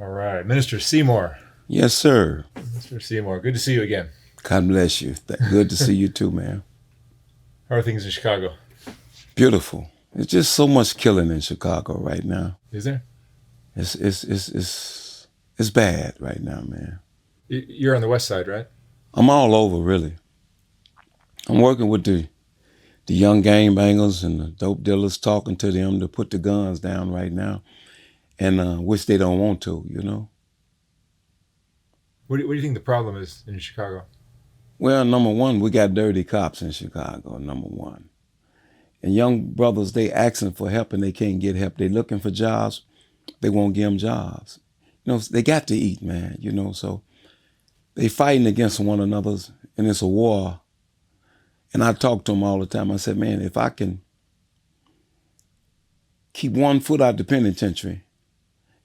All right. Minister Seamore. Yes, sir. Minister Seamore, good to see you again. God bless you. Good to see you too, man. How are things in Chicago? Beautiful. There's just so much killing in Chicago right now. Is there? It's bad right now, man. You're on the west side, right? I'm all over, really. I'm working with the young gangbangers and the dope dealers, talking to them to put the guns down right now, and which they don't want to, you know. What do you think the problem is in Chicago? Well, number one, we got dirty cops in Chicago, number one. And young brothers, they asking for help and they can't get help. They looking for jobs, they won't give them jobs. You know, they got to eat, man, you know, so they fighting against one another, and it's a war. And I talk to them all the time. I said, man, if I can keep one foot out the penitentiary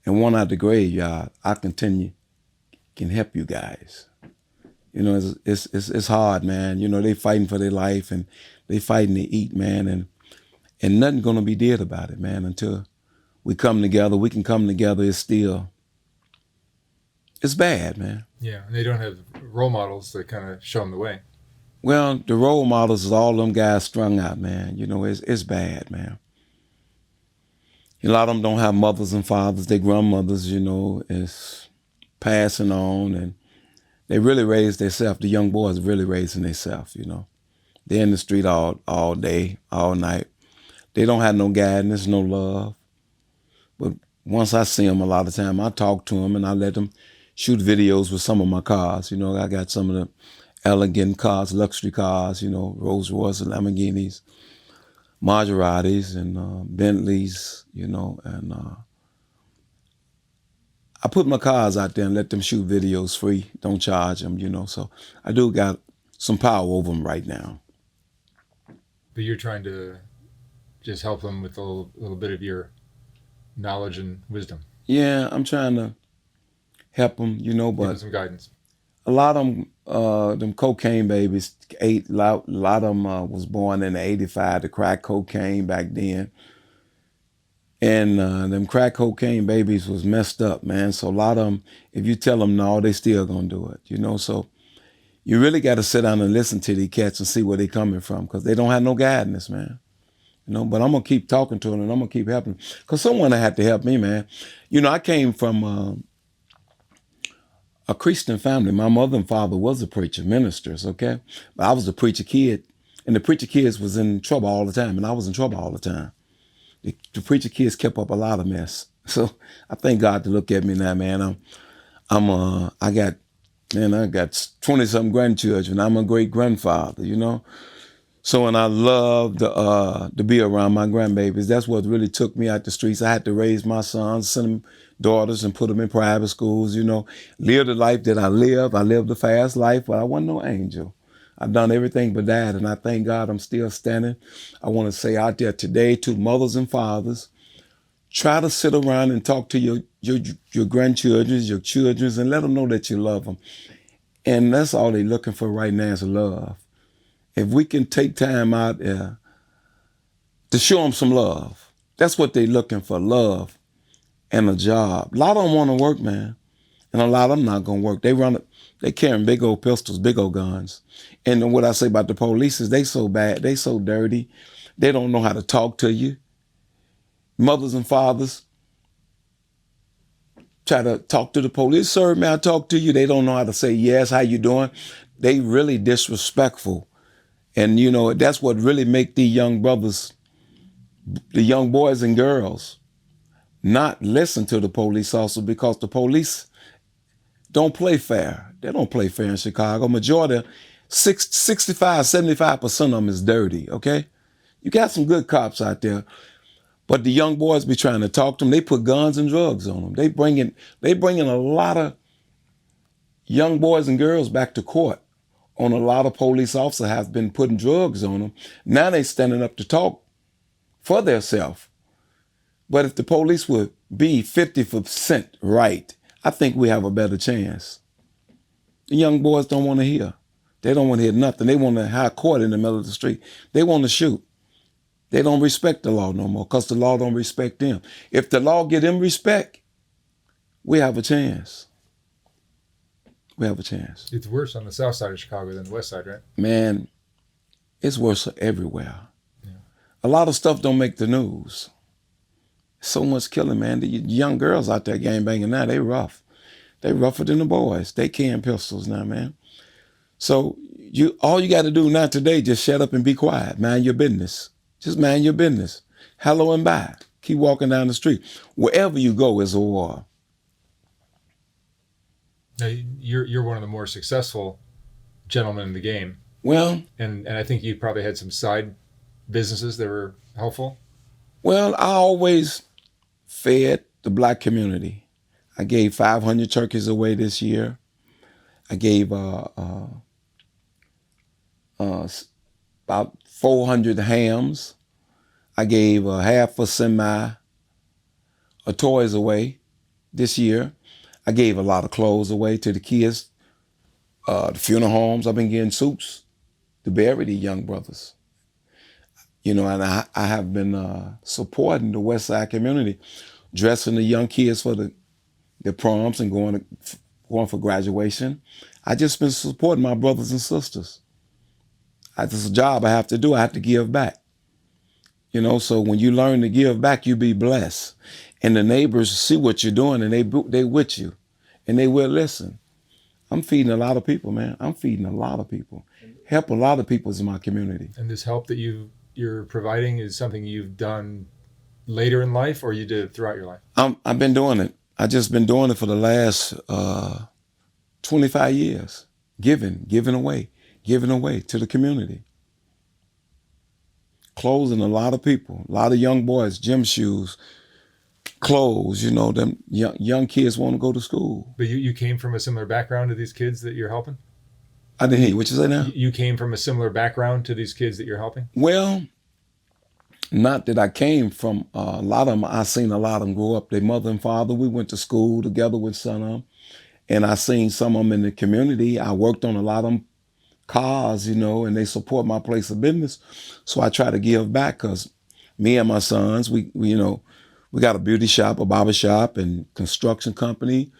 and one out the graveyard, I can help you guys. You know, it's hard, man. You know, they fighting for their life and they fighting to eat, man, and nothing gonna be did about it, man, until we come together. We can come together. It's bad, man. Yeah, and they don't have role models that kind of show them the way. Well, the role models is all them guys strung out, man. You know, it's bad, man. A lot of them don't have mothers and fathers. Their grandmothers, you know, is passing on, and they really raise themselves. The young boys really raising themselves, you know. They're in the street all day, all night. They don't have no guidance, no love. But once I see them a lot of time, I talk to them and I let them shoot videos with some of my cars. You know, I got some of the elegant cars, luxury cars, you know, Rolls Royce, Lamborghinis, Maseratis, and Bentleys, you know, and I put my cars out there and let them shoot videos free, don't charge them, you know, so I do got some power over them right now. But you're trying to just help them with a little bit of your knowledge and wisdom. Yeah, I'm trying to help them, you know, Give them but some guidance. a lot of them cocaine babies, a lot of them was born in '85 to crack cocaine back then. And them crack cocaine babies was messed up, man. So a lot of them, if you tell them no, they still gonna do it, you know. So you really got to sit down and listen to these cats and see where they coming from, because they don't have no guidance, man. You know, but I'm gonna keep talking to them and I'm gonna keep helping them, because someone had to help me, man. You know, I came from a Christian family. My mother and father was a preacher, ministers, okay? But I was a preacher kid, and the preacher kids was in trouble all the time, and I was in trouble all the time. The preacher kids kept up a lot of mess. So I thank God to look at me now, man. I got 20-something grandchildren. I'm a great grandfather, you know? So, and I love to be around my grandbabies. That's what really took me out the streets. I had to raise my sons, send them daughters and put them in private schools, you know, live the life that I live. I lived a fast life, but I wasn't no angel. I've done everything but that, and I thank God I'm still standing. I want to say out there today to mothers and fathers, try to sit around and talk to your grandchildren, your children, and let them know that you love them. And that's all they're looking for right now is love. If we can take time out there to show them some love, that's what they're looking for, love and a job. A lot of them want to work, man, and a lot of them not going to work. They carrying big old pistols, big old guns. And what I say about the police is they so bad, they so dirty, they don't know how to talk to you. Mothers and fathers try to talk to the police. Sir, may I talk to you? They don't know how to say yes, how you doing? They really disrespectful. And, you know, that's what really make the young brothers, the young boys and girls, not listen to the police also, because the police don't play fair. They don't play fair in Chicago. Majority, 65, 75% of them is dirty, okay? You got some good cops out there, but the young boys be trying to talk to them. They put guns and drugs on them. They bringing a lot of young boys and girls back to court on a lot of police officers have been putting drugs on them. Now they standing up to talk for themselves. But if the police would be 50% right, I think we have a better chance. The young boys don't want to hear. They don't want to hear nothing. They want to high court in the middle of the street. They want to shoot. They don't respect the law no more, because the law don't respect them. If the law give them respect, we have a chance. We have a chance. It's worse on the south side of Chicago than the west side, right? Man, it's worse everywhere. Yeah. A lot of stuff don't make the news. So much killing, man. The young girls out there gang banging now, they rough. They rougher than the boys. They carrying pistols now, man. So all you got to do now today, just shut up and be quiet. Mind your business. Just mind your business. Hello and bye. Keep walking down the street. Wherever you go is a war. Now, you're one of the more successful gentlemen in the game. Well, and I think you probably had some side businesses that were helpful. Well, I always fed the black community. I gave 500 turkeys away this year. I gave about 400 hams. I gave half a semi of toys away this year. I gave a lot of clothes away to the kids, the funeral homes. I've been getting suits to bury the young brothers. You know, and I have been supporting the West Side community, dressing the young kids for the proms and going for graduation. I just been supporting my brothers and sisters. It's a job I have to do. I have to give back. You know, so when you learn to give back, you be blessed. And the neighbors see what you're doing and they with you and they will listen. I'm feeding a lot of people, man. I'm feeding a lot of people. Help a lot of people in my community. And this help that you're providing is something you've done later in life, or you did it throughout your life? I've been doing it. I just been doing it for the last 25 years. Giving away to the community. Closing a lot of people, a lot of young boys, gym shoes, clothes, you know, them young kids want to go to school. But you came from a similar background to these kids that you're helping? I didn't hear you. What you say now? You came from a similar background to these kids that you're helping? Well, not that I came from. A lot of them, I seen a lot of them grow up. Their mother and father, we went to school together with some of them. And I seen some of them in the community. I worked on a lot of them cars, you know, and they support my place of business. So I try to give back because me and my sons, we got a beauty shop, a barber shop, and construction company.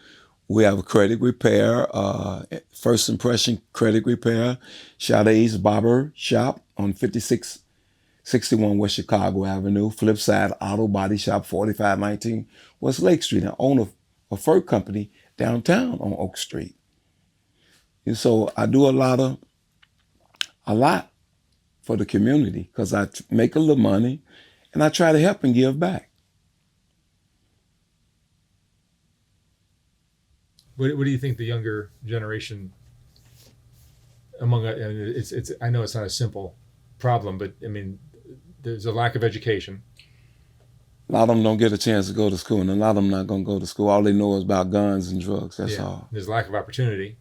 We have a credit repair, First Impression Credit Repair, Sade's Barber Shop on 5661 West Chicago Avenue, Flipside Auto Body Shop, 4519 West Lake Street. I own a fur company downtown on Oak Street. And so I do a lot for the community because I make a little money and I try to help and give back. What do you think the younger generation among it's I know it's not a simple problem, but I mean there's a lack of education. A lot of them don't get a chance to go to school, and a lot of them not going to go to school. All they know is about guns and drugs. That's all. There's a lack of opportunity.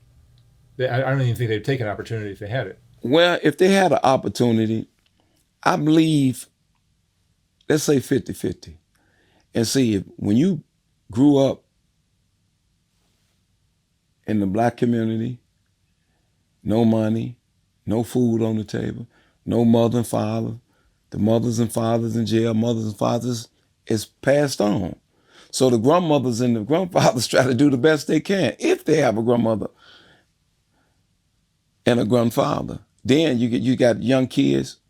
I don't even think they'd take an opportunity if they had it. Well, if they had an opportunity, I believe, let's say 50-50. And see, if when you grew up in the black community, no money, no food on the table, no mother and father, the mothers and fathers in jail, mothers and fathers is passed on. So the grandmothers and the grandfathers try to do the best they can if they have a grandmother and a grandfather. Then you got young kids.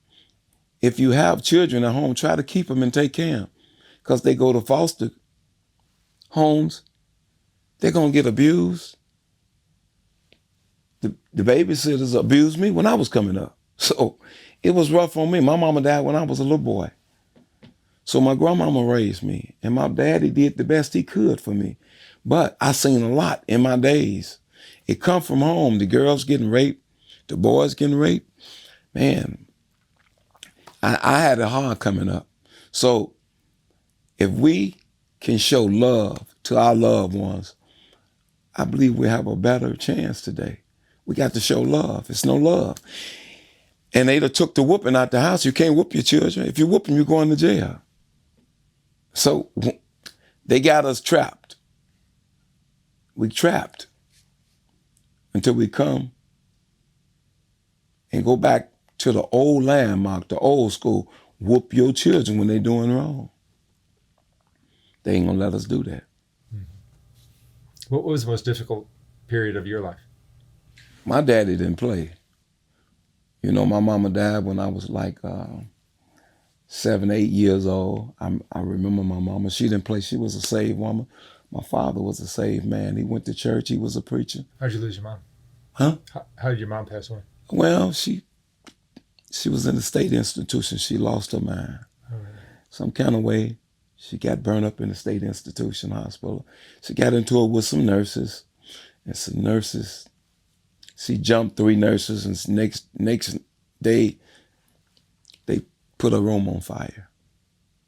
If you have children at home, try to keep them and take care of them. Because they go to foster homes, they're going to get abused. The babysitters abused me when I was coming up. So it was rough on me. My mama died when I was a little boy. So my grandmama raised me, and my daddy did the best he could for me. But I seen a lot in my days. It come from home. The girls getting raped, the boys getting raped. Man, I had it hard coming up. So if we can show love to our loved ones, I believe we have a better chance today. We got to show love. It's no love. And they took the whooping out the house. You can't whoop your children. If you whoop them, you're going to jail. So they got us trapped. We trapped until we come and go back to the old landmark, the old school. Whoop your children when they're doing wrong. They ain't gonna let us do that. What was the most difficult period of your life? My daddy didn't play. You know, my mama died when I was like 7, 8 years old. I remember my mama. She didn't play. She was a saved woman. My father was a saved man. He went to church. He was a preacher. How'd you lose your mom? Huh? How did your mom pass away? Well, she was in a state institution. She lost her mind. Oh, really? Some kind of way, she got burned up in a state institution hospital. She got into it with some nurses, and some nurses. She jumped 3 nurses, and next day, they put her room on fire.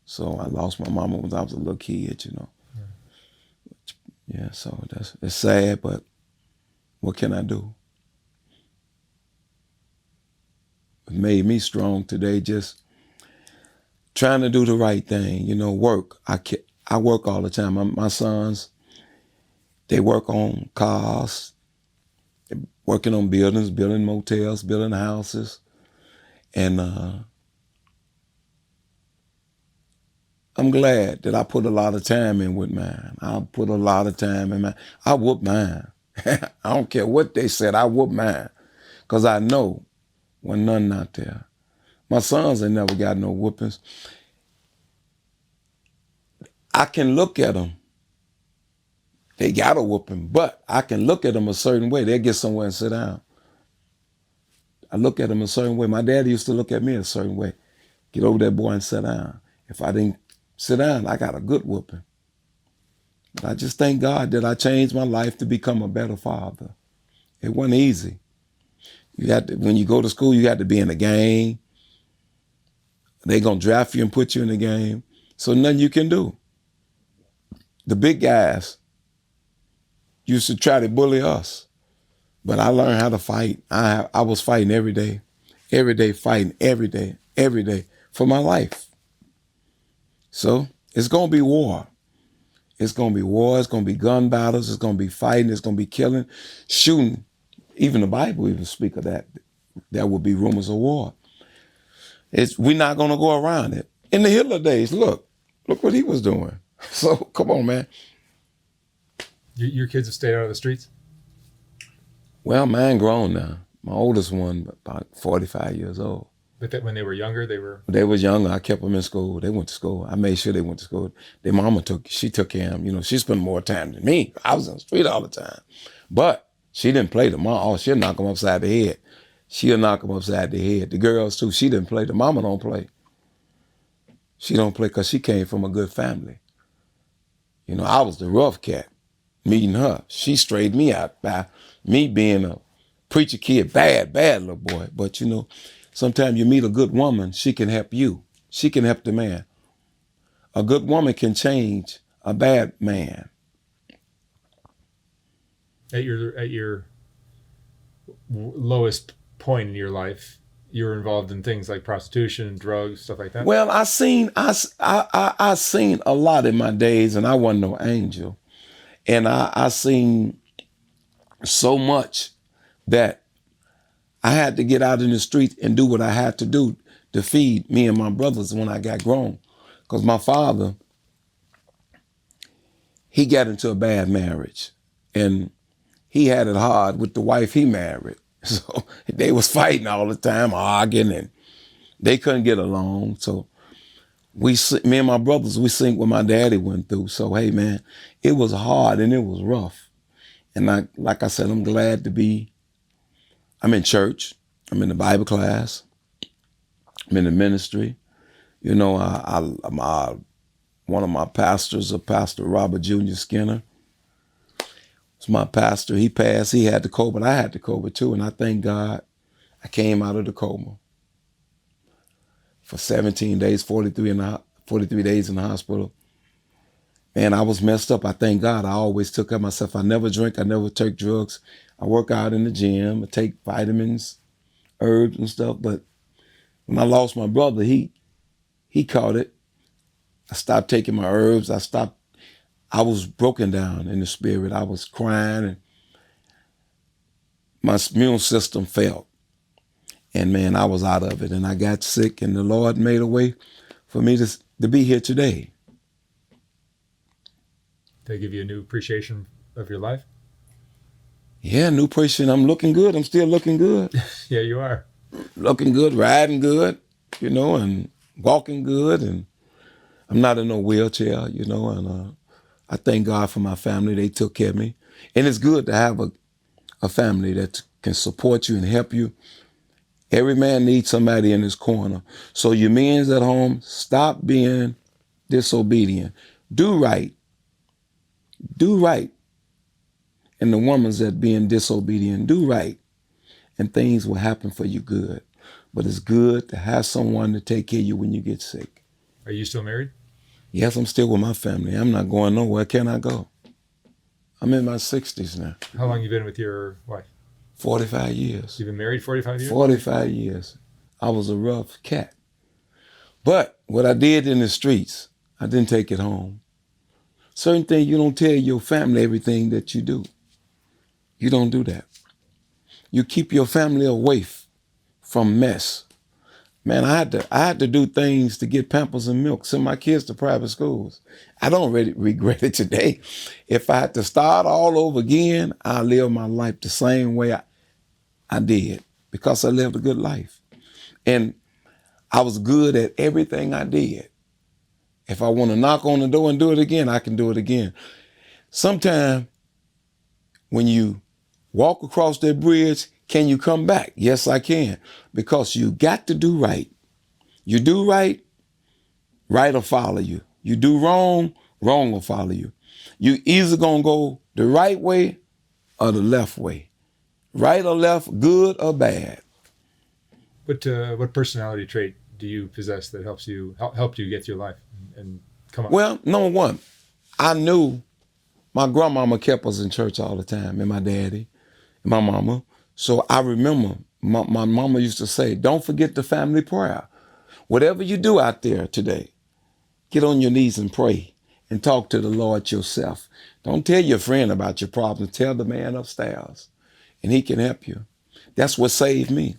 So I lost my mama when I was a little kid, you know. Yeah, so it's sad, but what can I do? It made me strong today, just trying to do the right thing, you know, work. I work all the time. My sons, they work on cars, working on buildings, building motels, building houses. And I'm glad that I put a lot of time in with mine. I put a lot of time in mine. I whoop mine. I don't care what they said, I whoop mine. Because I know when none out there. My sons ain't never got no whoopings. I can look at them. They got a whooping, but I can look at them a certain way. They'll get somewhere and sit down. I look at them a certain way. My dad used to look at me a certain way. Get over there, boy, and sit down. If I didn't sit down, I got a good whooping. But I just thank God that I changed my life to become a better father. It wasn't easy. When you go to school, you got to be in a game. They're going to draft you and put you in the game. So nothing you can do. The big guys used to try to bully us. But I learned how to fight. I was fighting every day fighting every day for my life. So it's going to be war. It's going to be war. It's going to be gun battles. It's going to be fighting. It's going to be killing, shooting. Even the Bible even speak of that. There will be rumors of war. We're not going to go around it. In the Hitler days, look what he was doing. So come on, man. Your kids have stayed out of the streets? Well, mine grown now. My oldest one, about 45 years old. But when they were younger, they were... They was younger. I kept them in school. They went to school. I made sure they went to school. Their mama took care of them. You know, she spent more time than me. I was in the street all the time. But she didn't play the mom. Oh, she'll knock them upside the head. She'll knock them upside the head. The girls, too, she didn't play. The mama don't play. She don't play because she came from a good family. You know, I was the rough cat meeting her. She straightened me out by me being a preacher kid, bad little boy. But, you know, sometimes you meet a good woman, she can help you. She can help the man. A good woman can change a bad man. At your lowest point in your life, you were involved in things like prostitution, drugs, stuff like that? Well, I seen a lot in my days, and I wasn't no angel. And I seen so much that I had to get out in the street and do what I had to do to feed me and my brothers when I got grown. Because my father, he got into a bad marriage. And he had it hard with the wife he married. So they was fighting all the time, arguing, and they couldn't get along. So me and my brothers, we seen what my daddy went through. So, hey, man, it was hard and it was rough. And like I said, I'm glad to be, I'm in church. I'm in the Bible class. I'm in the ministry. You know, one of my pastors, Pastor Robert Jr. Skinner, was my pastor. He passed. He had the coma, but I had the coma too. And I thank God I came out of the coma. For 17 days, 43 days in the hospital. Man, I was messed up. I thank God I always took care of myself. I never drink. I never take drugs. I work out in the gym. I take vitamins, herbs and stuff. But when I lost my brother, he caught it. I stopped taking my herbs. I was broken down in the spirit. I was crying and my immune system failed. And man, I was out of it and I got sick and the Lord made a way for me to be here today. They give you a new appreciation of your life? Yeah, new person. I'm looking good. I'm still looking good. Yeah, you are. Looking good, riding good, and walking good. And I'm not in no wheelchair, and I thank God for my family. They took care of me. And it's good to have a family that can support you and help you. Every man needs somebody in his corner. So you men's at home, stop being disobedient. Do right. Do right. And the woman's that being disobedient, do right. And things will happen for you good. But it's good to have someone to take care of you when you get sick. Are you still married? Yes, I'm still with my family. I'm not going nowhere. Can I go? I'm in my 60s now. How long you been with your wife? 45 years. You've been married 45 years? 45 years. I was a rough cat. But what I did in the streets, I didn't take it home. Certain things you don't tell your family everything that you do. You don't do that. You keep your family away from mess. Man, I had to do things to get Pampers and milk, send my kids to private schools. I don't really regret it today. If I had to start all over again, I'd live my life the same way I did because I lived a good life. And I was good at everything I did. If I want to knock on the door and do it again, I can do it again. Sometimes when you walk across that bridge, can you come back? Yes, I can. Because you got to do right. You do right, right will follow you. You do wrong, wrong will follow you. You either gonna go the right way or the left way. Right or left, good or bad. What personality trait do you possess that helped you get through life and come up? Well, number one, I knew my grandmama kept us in church all the time, and my daddy, and my mama. So I remember my mama used to say, don't forget the family prayer. Whatever you do out there today, get on your knees and pray and talk to the Lord yourself. Don't tell your friend about your problems. Tell the man upstairs, and he can help you. That's what saved me.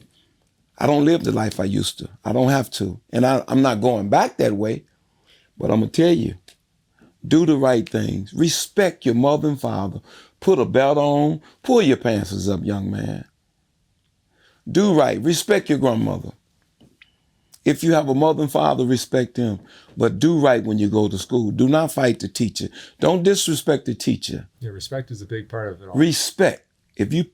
I don't live the life I used to. I don't have to. And I'm not going back that way, but I'm going to tell you, do the right things. Respect your mother and father. Put a belt on. Pull your pants up, young man. Do right. Respect your grandmother. If you have a mother and father, respect them. But do right when you go to school. Do not fight the teacher. Don't disrespect the teacher. Yeah, respect is a big part of it all. Respect. If you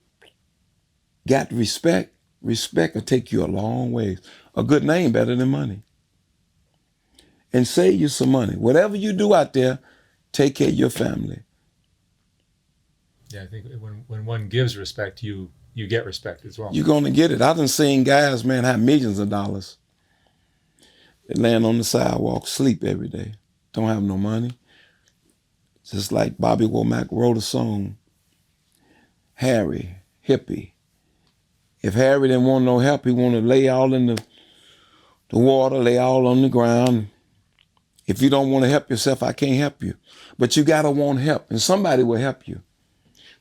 got respect will take you a long way. A good name better than money. And save you some money. Whatever you do out there, take care of your family. Yeah, I think when one gives respect, you get respect as well. You're going to get it. I done seen guys, man, have millions of dollars. They land on the sidewalk, sleep every day. Don't have no money. Just like Bobby Womack wrote a song, Harry, hippie. If Harry didn't want no help, he wanted to lay all in the water, lay all on the ground. If you don't want to help yourself, I can't help you. But you got to want help, and somebody will help you.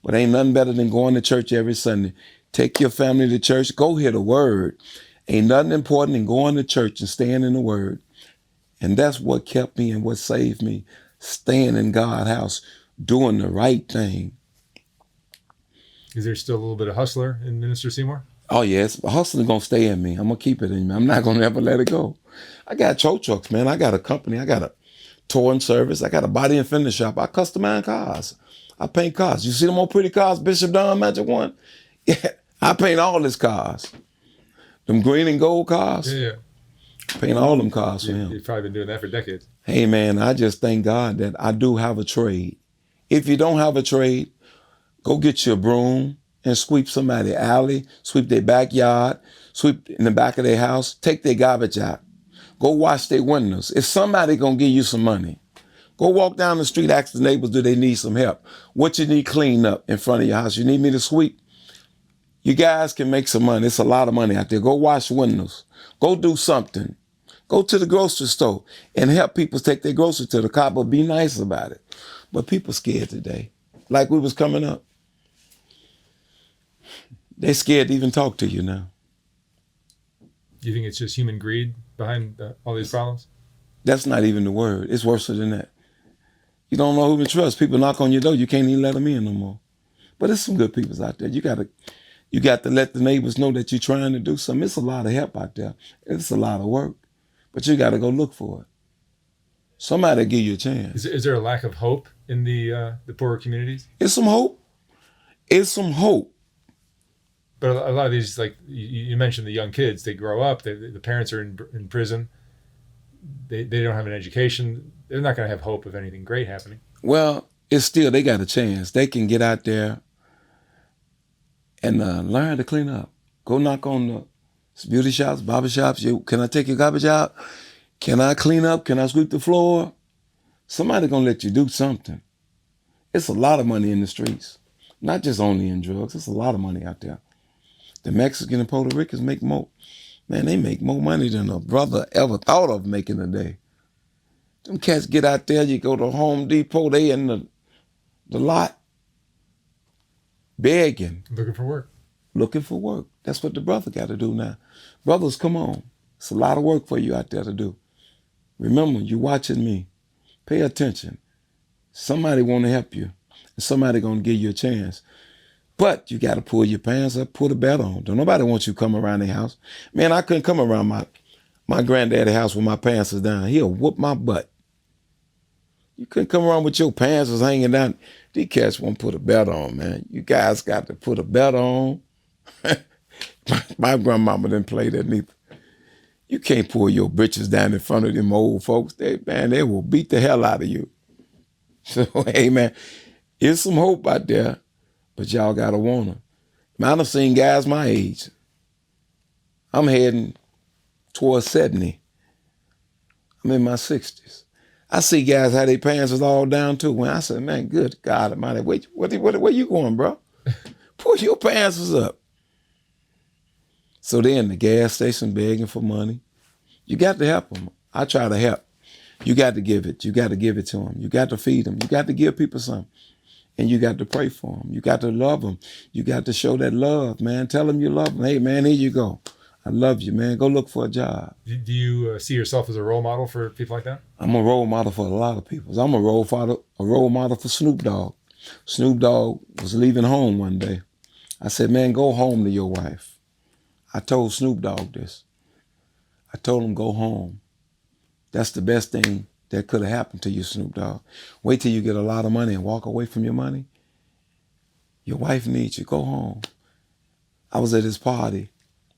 But ain't nothing better than going to church every Sunday. Take your family to church. Go hear the word. Ain't nothing important than going to church and staying in the word. And that's what kept me and what saved me. Staying in God's house, doing the right thing. Is there still a little bit of hustler in Minister Seamore? Oh, yes. Hustling going to stay in me. I'm going to keep it in me. I'm not going to ever let it go. I got tow trucks, man. I got a company. I got a towing service. I got a body and finish shop. I customize cars. I paint cars. You see them old pretty cars, Bishop Don Magic One? Yeah, I paint all his cars. Them green and gold cars. Yeah. Paint all them cars for him. You've probably been doing that for decades. Hey, man, I just thank God that I do have a trade. If you don't have a trade, go get your broom and sweep somebody's alley, sweep their backyard, sweep in the back of their house, take their garbage out. Go wash their windows. If somebody gonna give you some money, go walk down the street, ask the neighbors, do they need some help? What you need cleaned up in front of your house? You need me to sweep? You guys can make some money. It's a lot of money out there. Go wash windows. Go do something. Go to the grocery store and help people take their groceries to the car, but be nice about it. But people scared today. Like we was coming up. They scared to even talk to you now. Do you think it's just human greed behind all these problems? That's not even the word. It's worse than that. You don't know who to trust. People knock on your door, you can't even let them in no more. But there's some good people out there. You got to let the neighbors know that you're trying to do something. It's a lot of help out there. It's a lot of work, but you got to go look for it. Somebody give you a chance. Is there a lack of hope in the poorer communities? It's some hope. It's some hope. But a lot of these, like you mentioned, the young kids, they grow up. The parents are in prison. They don't have an education. They're not going to have hope of anything great happening. Well, it's still, they got a chance. They can get out there and learn to clean up. Go knock on the beauty shops, barber shops. Can I take your garbage out? Can I clean up? Can I sweep the floor? Somebody gonna let you do something. It's a lot of money in the streets. Not just only in drugs. It's a lot of money out there. The Mexican and Puerto Ricans make more. Man, they make more money than a brother ever thought of making a day. Them cats get out there, you go to Home Depot, they in the lot begging. Looking for work. Looking for work. That's what the brother got to do now. Brothers, come on. It's a lot of work for you out there to do. Remember, you're watching me. Pay attention. Somebody want to help you. And somebody going to give you a chance. But you got to pull your pants up, put a belt on. Don't nobody want you to come around their house. Man, I couldn't come around my granddaddy's house with my pants is down. He'll whoop my butt. You couldn't come around with your pants was hanging down. These cats won't put a belt on, man. You guys got to put a belt on. My grandmama didn't play that neither. You can't pull your britches down in front of them old folks. They will beat the hell out of you. So, hey, man, there's some hope out there, but y'all got to want them. Man, I've seen guys my age. I'm heading towards 70. I'm in my 60s. I see guys how their pants is all down too. When I said, man, good God Almighty, where you going, bro? Pull your pants up. So they're in the gas station begging for money. You got to help them. I try to help. You got to give it. You got to give it to them. You got to feed them. You got to give people something. And you got to pray for them. You got to love them. You got to show that love, man. Tell them you love them. Hey, man, here you go. I love you, man. Go look for a job. Do you see yourself as a role model for people like that? I'm a role model for a lot of people. I'm a role model for Snoop Dogg. Snoop Dogg was leaving home one day. I said, man, go home to your wife. I told Snoop Dogg this. I told him, go home. That's the best thing that could have happened to you, Snoop Dogg. Wait till you get a lot of money and walk away from your money. Your wife needs you. Go home. I was at his party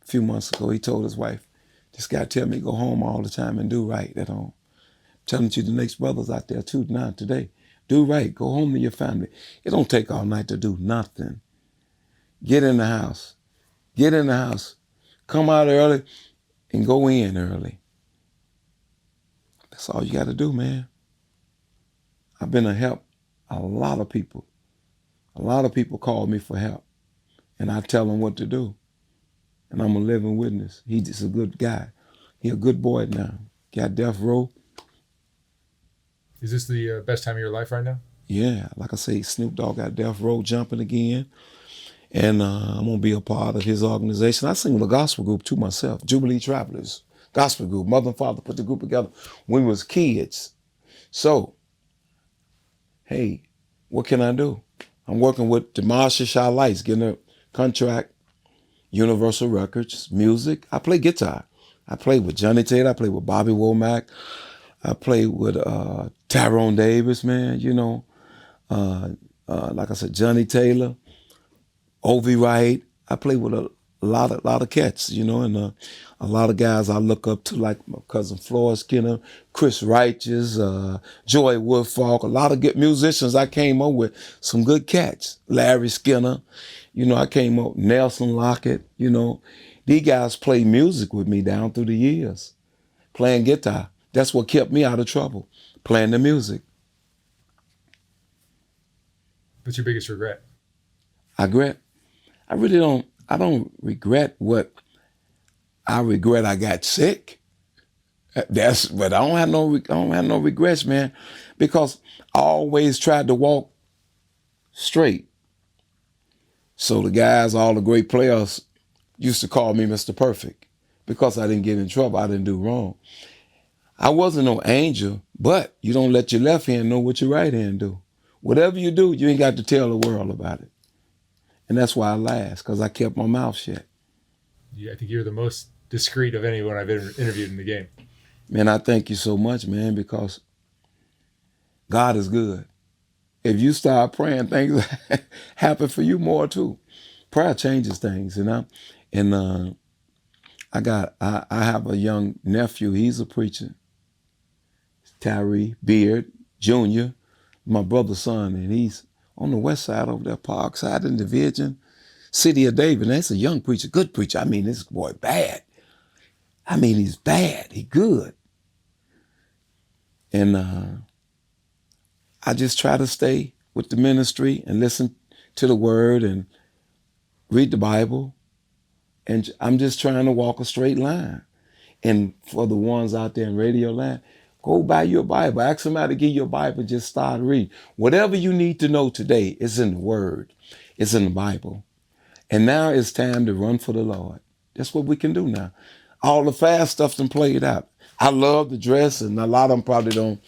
a few months ago. He told his wife, this guy tell me go home all the time and do right at home. I'm telling you, the next brothers out there too now today. Do right. Go home to your family. It don't take all night to do nothing. Get in the house. Get in the house. Come out early and go in early. That's all you got to do, man. I've been a help a lot of people. A lot of people call me for help, and I tell them what to do. And I'm a living witness. He's just a good guy. He a good boy now. Got death row. Is this the best time of your life right now? Yeah, like I say, Snoop Dogg got death row jumping again. And I'm going to be a part of his organization. I sing with a gospel group too myself, Jubilee Travelers, gospel group. Mother and father put the group together when we was kids. So, hey, what can I do? I'm working with Demasha Shaw Lights, getting a contract, Universal Records, music. I play guitar. I play with Johnny Taylor. I play with Bobby Womack. I play with Tyrone Davis, man, you know. Like I said, Johnny Taylor. Ovi Wright. I play with a lot of cats, you know, and a lot of guys I look up to, like my cousin Floyd Skinner, Chris Righteous, Joy Woodfalk, a lot of good musicians I came up with, some good cats. Larry Skinner, you know, I came up, Nelson Lockett, you know. These guys played music with me down through the years, playing guitar. That's what kept me out of trouble, playing the music. What's your biggest regret? I don't regret what I regret. I got sick. But I don't have no regrets, man, because I always tried to walk straight. So the guys, all the great players used to call me Mr. Perfect because I didn't get in trouble. I didn't do wrong. I wasn't no angel, but you don't let your left hand know what your right hand do. Whatever you do, you ain't got to tell the world about it. And that's why I last, because I kept my mouth shut. I think you're the most discreet of anyone I've ever interviewed in the game. Man, I thank you so much, man, because God is good. If you start praying, things happen for you more too. Prayer changes things, you know. And I have a young nephew. He's a preacher, Tyree Beard Jr., my brother's son, and he's on the west side over there, Parkside in Division, City of David. That's a young preacher, good preacher. I mean, this boy bad. I mean, he's bad. He good. And I just try to stay with the ministry and listen to the word and read the Bible. And I'm just trying to walk a straight line. And for the ones out there in radio land, go buy your Bible. Ask somebody to give you a Bible. Just start reading. Whatever you need to know today is in the Word. It's in the Bible. And now it's time to run for the Lord. That's what we can do now. All the fast stuff's been played out. I love the dress, and a lot of them probably don't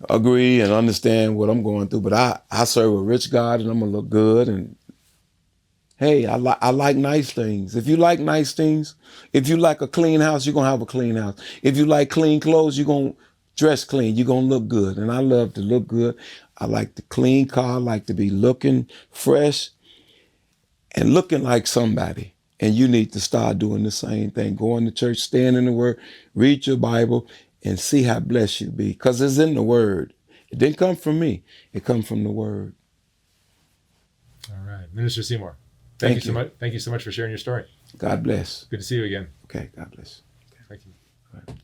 agree and understand what I'm going through. But I serve a rich God, and I'm gonna look good. And hey, I like nice things. If you like nice things, if you like a clean house, you're gonna have a clean house. If you like clean clothes, you're gonna dress clean. You're gonna look good. And I love to look good. I like the clean car. I like to be looking fresh and looking like somebody. And you need to start doing the same thing. Going to church, stand in the Word, read your Bible, and see how blessed you be. Because it's in the Word. It didn't come from me. It come from the Word. All right. Minister Seamore, Thank you so you. much. Thank you so much for sharing your story. God bless. Good to see you again. Okay, God bless. Thank you. All right.